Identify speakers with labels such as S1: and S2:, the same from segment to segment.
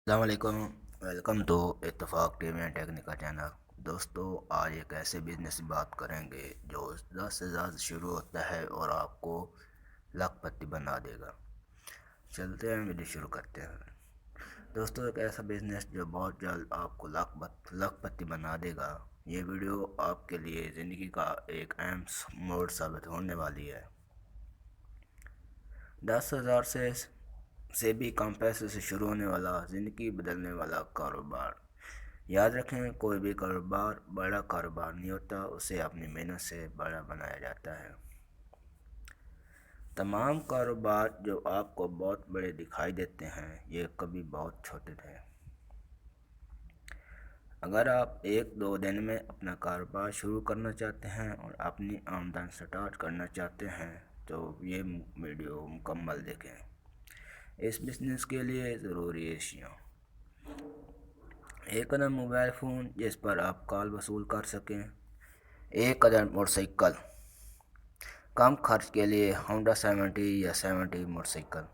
S1: السلام علیکم، welcome to اتفاق ٹیم اینڈ ٹیکنیکل چینل۔ دوستو، آج ایک ایسے بزنس کی بات کریں گے جو 10 سے زیادہ شروع ہوتا ہے اور آپ کو لاکھ پتی بنا دے گا۔ چلتے ہیں، ویڈیو شروع کرتے ہیں۔ دوستو، ایک ایسا بزنس جو بہت جلد آپ کو لاکھ پتی بنا دے گا۔ یہ ویڈیو آپ کے لیے زندگی کا ایک اہم موڑ ثابت ہونے والی ہے۔ 10,000 سے بھی کم پیسے سے شروع ہونے والا زندگی بدلنے والا کاروبار۔ یاد رکھیں، کوئی بھی کاروبار بڑا کاروبار نہیں ہوتا، اسے اپنی محنت سے بڑا بنایا جاتا ہے۔ تمام کاروبار جو آپ کو بہت بڑے دکھائی دیتے ہیں، یہ کبھی بہت چھوٹے تھے۔ اگر آپ 1-2 دن میں اپنا کاروبار شروع کرنا چاہتے ہیں اور اپنی آمدن سٹارٹ کرنا چاہتے ہیں تو یہ ویڈیو مکمل دیکھیں۔ اس بزنس کے لیے ضروری اشیاء: ایک عدد موبائل فون جس پر آپ کال وصول کر سکیں، ایک عدد موٹر سائیکل، کم خرچ کے لیے ہونڈا 70 یا 70 موٹر سائیکل۔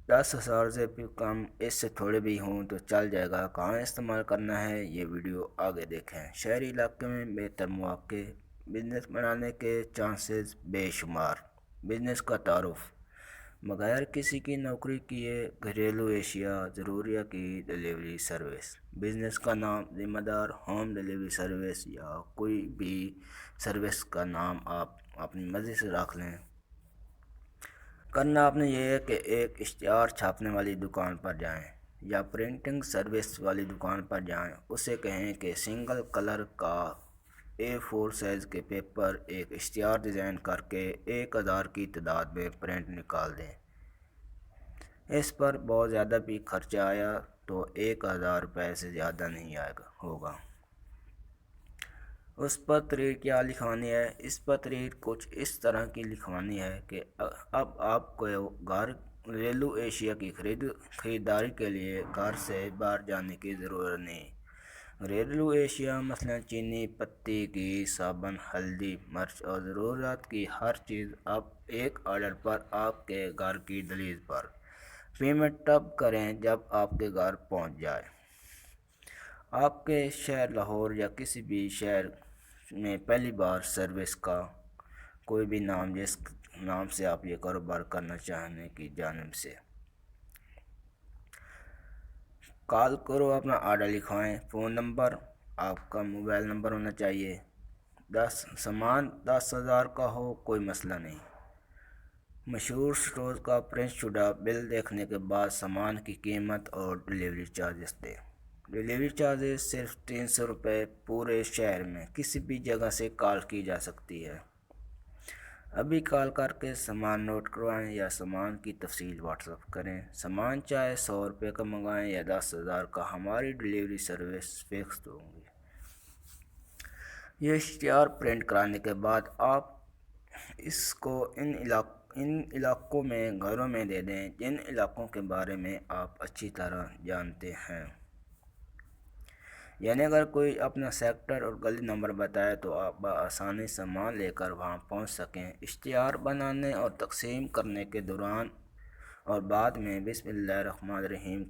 S1: 10,000 سے بھی کم، اس سے تھوڑے بھی ہوں تو چل جائے گا۔ کہاں استعمال کرنا ہے، یہ ویڈیو آگے دیکھیں۔ شہری علاقے میں بہتر مواقع، بزنس بنانے کے چانسز بے شمار۔ بزنس کا تعارف: بغیر کسی کی نوکری کیے گھریلو اشیاء ضروریات کی ڈیلیوری سروس۔ بزنس کا نام: ذمہ دار ہوم ڈیلیوری سروس یا کوئی بھی سروس کا نام آپ اپنی مرضی سے رکھ لیں۔ کرنا آپ نے یہ ہے کہ ایک اشتہار چھاپنے والی دکان پر جائیں یا پرنٹنگ سروس والی دکان پر جائیں، اسے کہیں کہ سنگل کلر کا A4 سائز کے پیپر ایک اشتہار ڈیزائن کر کے 1,000 کی تعداد میں پرنٹ نکال دیں۔ اس پر بہت زیادہ بھی خرچہ آیا تو 1,000 روپے سے زیادہ نہیں ہوگا۔ اس پر تحریر کیا لکھوانی ہے؟ اس پر تحریر کچھ اس طرح کی لکھوانی ہے کہ اب آپ کو گھریلو اشیاء کی خریداری کے لیے گھر سے باہر جانے کی ضرورت نہیں۔ گھریلو اشیاء مثلا چینی، پتی، گھی، صابن، ہلدی، مرچ اور ضروریات کی ہر چیز اب ایک آرڈر پر آپ کے گھر کی دہلیز پر۔ پیمنٹ تب کریں جب آپ کے گھر پہنچ جائے۔ آپ کے شہر لاہور یا کسی بھی شہر میں پہلی بار سروس کا کوئی بھی نام جس نام سے آپ یہ کاروبار کرنا چاہنے کی جانب سے کال کرو، اپنا آرڈر لکھوائیں۔ فون نمبر: آپ کا موبائل نمبر ہونا چاہیے۔ سامان 10,000 کا ہو، کوئی مسئلہ نہیں۔ مشہور سٹور کا پرنٹ شدہ بل دیکھنے کے بعد سامان کی قیمت اور ڈیلیوری چارجز دیں۔ ڈیلیوری چارجز صرف 300 روپے۔ پورے شہر میں کسی بھی جگہ سے کال کی جا سکتی ہے۔ ابھی کال کر کے سامان نوٹ کروائیں یا سامان کی تفصیل واٹس ایپ کریں۔ سامان چاہے 100 روپے کا منگائیں یا 10,000 کا، ہماری ڈیلیوری سروس فکس ہوگی۔ یہ اشتہار پرنٹ کرانے کے بعد آپ اس کو ان علاقوں میں گھروں میں دے دیں جن علاقوں کے بارے میں آپ اچھی طرح جانتے ہیں۔ یعنی اگر کوئی اپنا سیکٹر اور گلی نمبر بتائے تو آپ بآسانی سامان لے کر وہاں پہنچ سکیں۔ اشتہار بنانے اور تقسیم کرنے کے دوران اور بعد میں بسم اللہ الرحمن الرحیم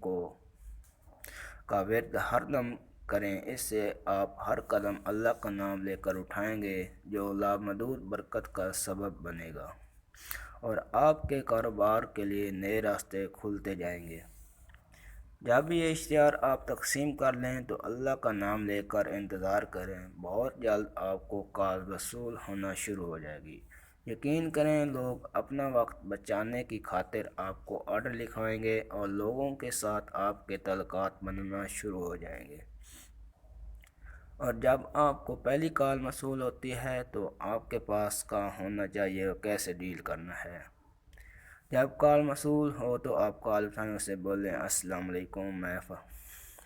S1: کا ورد ہر دم کریں۔ اس سے آپ ہر قدم اللہ کا نام لے کر اٹھائیں گے جو لامحدود برکت کا سبب بنے گا اور آپ کے کاروبار کے لیے نئے راستے کھلتے جائیں گے۔ جب یہ اشتہار آپ تقسیم کر لیں تو اللہ کا نام لے کر انتظار کریں، بہت جلد آپ کو کال وصول ہونا شروع ہو جائے گی۔ یقین کریں، لوگ اپنا وقت بچانے کی خاطر آپ کو آرڈر لکھوائیں گے اور لوگوں کے ساتھ آپ کے تعلقات بننا شروع ہو جائیں گے۔ اور جب آپ کو پہلی کال موصول ہوتی ہے تو آپ کے پاس کا ہونا چاہیے کیسے ڈیل کرنا ہے۔ جب کال موصول ہو تو آپ کال اٹھائیں، اسے بولیں السلام علیکم، میں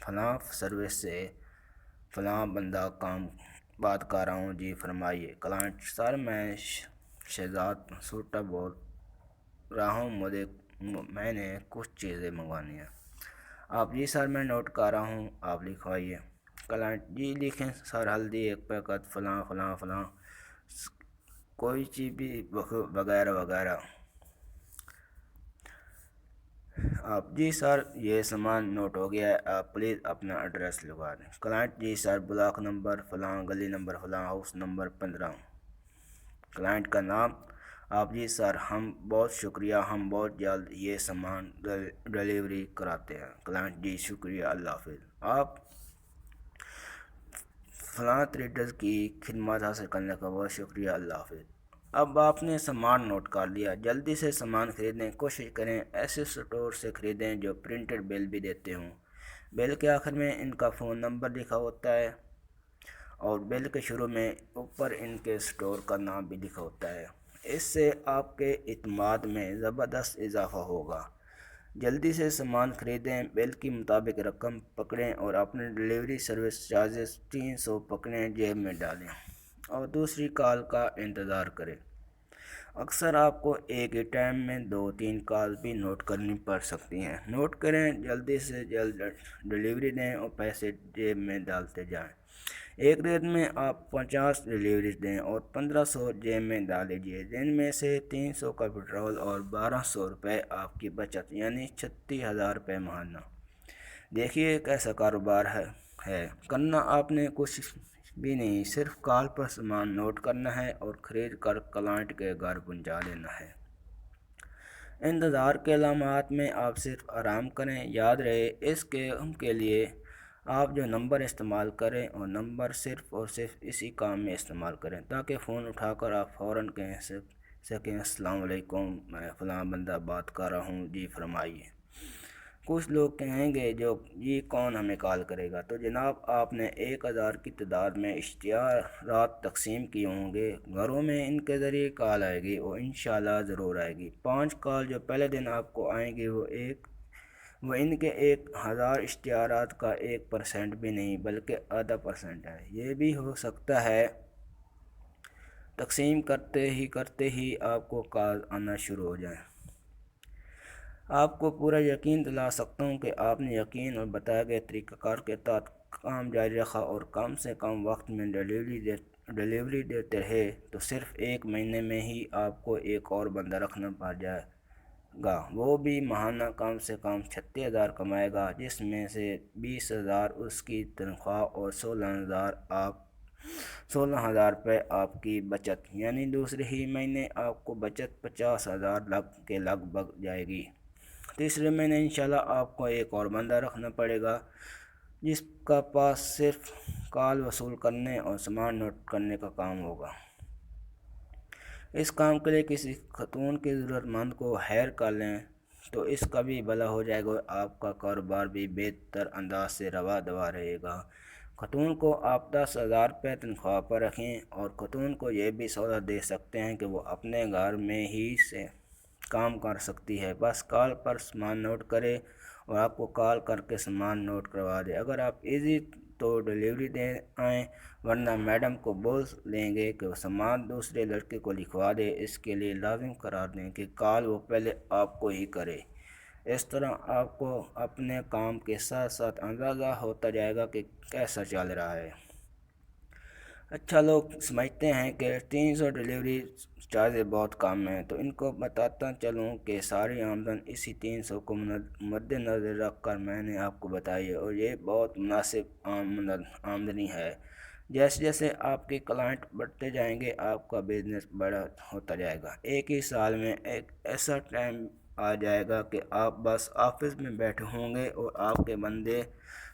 S1: فلاں سروس سے فلاں بندہ بات کر رہا ہوں، جی فرمائیے۔ کلائنٹ: سر میں شہزاد سوٹا بول رہا ہوں، میں نے کچھ چیزیں منگوانی ہیں۔ آپ: جی سر میں نوٹ کر رہا ہوں، آپ لکھوائیے۔ کلائنٹ: جی لکھیں سر، ہلدی 1 پیکٹ، فلاں فلاں فلاں، کوئی چیز بھی وغیرہ وغیرہ۔ آپ جی سر یہ سامان نوٹ ہو گیا ہے، آپ پلیز اپنا ایڈریس لگا دیں۔ کلائنٹ جی سر بلاک نمبر فلاں، گلی نمبر فلاں، ہاؤس نمبر 15۔ کلائنٹ کا نام آپ جی سر ہم بہت شکریہ، ہم بہت جلد یہ سامان ڈیلیوری کراتے ہیں۔ کلائنٹ جی شکریہ، اللہ حافظ۔ آپ فلاں ٹریڈرز کی خدمات حاصل کرنے کا بہت شکریہ، اللہ حافظ۔ اب آپ نے سامان نوٹ کر لیا، جلدی سے سامان خریدیں، کوشش کریں ایسے سٹور سے خریدیں جو پرنٹڈ بل بھی دیتے ہوں۔ بل کے آخر میں ان کا فون نمبر لکھا ہوتا ہے اور بل کے شروع میں اوپر ان کے سٹور کا نام بھی لکھا ہوتا ہے۔ اس سے آپ کے اعتماد میں زبردست اضافہ ہوگا۔ جلدی سے سامان خریدیں، بل کے مطابق رقم پکڑیں اور اپنے ڈیلیوری سروس چارجز 300 پکڑیں، جیب میں ڈالیں اور دوسری کال کا انتظار کریں۔ اکثر آپ کو ایک ہی ٹائم میں 2-3 کال بھی نوٹ کرنی پڑ سکتی ہیں۔ نوٹ کریں، جلدی سے جلد ڈیلیوری دیں اور پیسے جیب میں ڈالتے جائیں۔ ایک دن میں آپ 50 ڈیلیوریز دیں اور 1500 جیب میں ڈال لیجیے، جن میں سے 300 کا پیٹرول اور 1200 روپے آپ کی بچت، یعنی 36,000 روپے ماہانہ۔ دیکھیے کیسا کاروبار ہے کرنا آپ نے کچھ بھی نہیں، صرف کال پر سامان نوٹ کرنا ہے اور خرید کر کلائنٹ کے گھر پہنچا دینا ہے۔ انتظار کے علامات میں آپ صرف آرام کریں۔ یاد رہے اس کے لیے آپ جو نمبر استعمال کریں اور نمبر صرف اور صرف اسی کام میں استعمال کریں تاکہ فون اٹھا کر آپ فوراً کہہ سکیں السلام علیکم، میں فلاں بندہ بات کر رہا ہوں، جی فرمائیے۔ کچھ لوگ کہیں گے جو جی کون ہمیں کال کرے گا، تو جناب آپ نے 1000 کی تعداد میں اشتہارات تقسیم کیے ہوں گے، گھروں میں ان کے ذریعے کال آئے گی اور انشاءاللہ ضرور آئے گی۔ 5 کال جو پہلے دن آپ کو آئیں گی وہ ان کے 1000 اشتہارات کا 1% بھی نہیں بلکہ ½ ہے۔ یہ بھی ہو سکتا ہے تقسیم کرتے ہی آپ کو کال آنا شروع ہو جائیں۔ آپ کو پورا یقین دلا سکتا ہوں کہ آپ نے یقین اور بتائے گئے طریقہ کار کے تحت کام جاری رکھا اور کم سے کم وقت میں ڈیلیوری دیتے رہے تو صرف 1 مہینے میں ہی آپ کو ایک اور بندہ رکھنا پڑ جائے گا، وہ بھی ماہانہ کم سے کم 36,000 کمائے گا، جس میں سے 20,000 اس کی تنخواہ اور 16,000 روپے آپ کی بچت، یعنی دوسرے ہی مہینے آپ کو بچت 50,000 کے لگ بھگ جائے گی۔ تیسرے مہینے انشاءاللہ آپ کو ایک اور بندہ رکھنا پڑے گا جس کا پاس صرف کال وصول کرنے اور سامان نوٹ کرنے کا کام ہوگا۔ اس کام کے لیے کسی خاتون کی ضرورت مند کو ہائر کر لیں تو اس کا بھی بھلا ہو جائے گا اور آپ کا کاروبار بھی بہتر انداز سے رواں دوا رہے گا۔ خاتون کو آپ 10,000 روپے تنخواہ پر رکھیں اور خاتون کو یہ بھی سہولت دے سکتے ہیں کہ وہ اپنے گھر میں ہی سے کام کر سکتی ہے، بس کال پر سامان نوٹ کرے اور آپ کو کال کر کے سامان نوٹ کروا دے۔ اگر آپ ایزی تو ڈیلیوری دے آئیں، ورنہ میڈم کو بول لیں گے کہ وہ سامان دوسرے لڑکے کو لکھوا دے۔ اس کے لیے لازم قرار دیں کہ کال وہ پہلے آپ کو ہی کرے۔ اس طرح آپ کو اپنے کام کے ساتھ ساتھ اندازہ ہوتا جائے گا کہ کیسا چل رہا ہے۔ اچھا لوگ سمجھتے ہیں کہ 300 ڈیلیوری چارجز بہت کم ہیں، تو ان کو بتاتا چلوں کہ ساری آمدن اسی 300 کو مد نظر رکھ کر میں نے آپ کو بتائی ہے اور یہ بہت مناسب آمدنی ہے۔ جیسے جیسے آپ کے کلائنٹ بڑھتے جائیں گے آپ کا بزنس بڑا ہوتا جائے گا۔ ایک ہی سال میں ایک ایسا ٹائم آ جائے گا کہ آپ بس آفس میں بیٹھے ہوں گے اور آپ کے بندے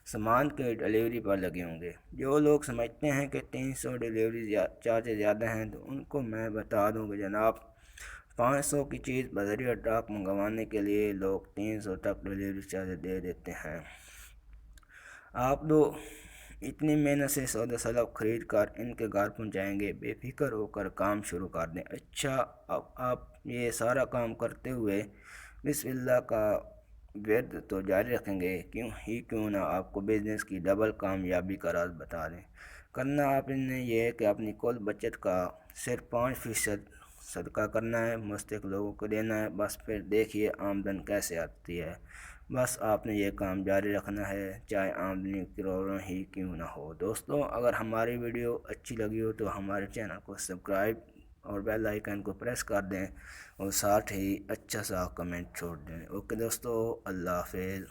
S1: سامان کے ڈیلیوری پر لگے ہوں گے۔ جو لوگ سمجھتے ہیں کہ 300 ڈیلیوری چارجز زیادہ ہیں تو ان کو میں بتا دوں کہ جناب 500 کی چیز بذریعہ ڈاک منگوانے کے لیے لوگ 300 تک ڈیلیوری چارجز دے دیتے ہیں۔ آپ دو اتنی محنت سے سودا سلب خرید کر ان کے گھر پہنچائیں گے، بے فکر ہو کر کام شروع کر دیں۔ اچھا اب آپ یہ سارا کام کرتے ہوئے بسم اللہ کا ورد تو جاری رکھیں گے، کیوں نہ آپ کو بزنس کی ڈبل کامیابی کا راز بتا دیں۔ کرنا آپ نے یہ ہے کہ اپنی کل بچت کا صرف 5% صدقہ کرنا ہے، مستحق لوگوں کو دینا ہے، بس پھر دیکھیے آمدن کیسے آتی ہے۔ بس آپ نے یہ کام جاری رکھنا ہے، چاہے آمدنی کروڑوں ہی کیوں نہ ہو۔ دوستوں اگر ہماری ویڈیو اچھی لگی ہو تو ہمارے چینل کو سبسکرائب اور بیل آئیکن کو پریس کر دیں اور ساتھ ہی اچھا سا کمنٹ چھوڑ دیں۔ اوکے دوستو، اللہ حافظ۔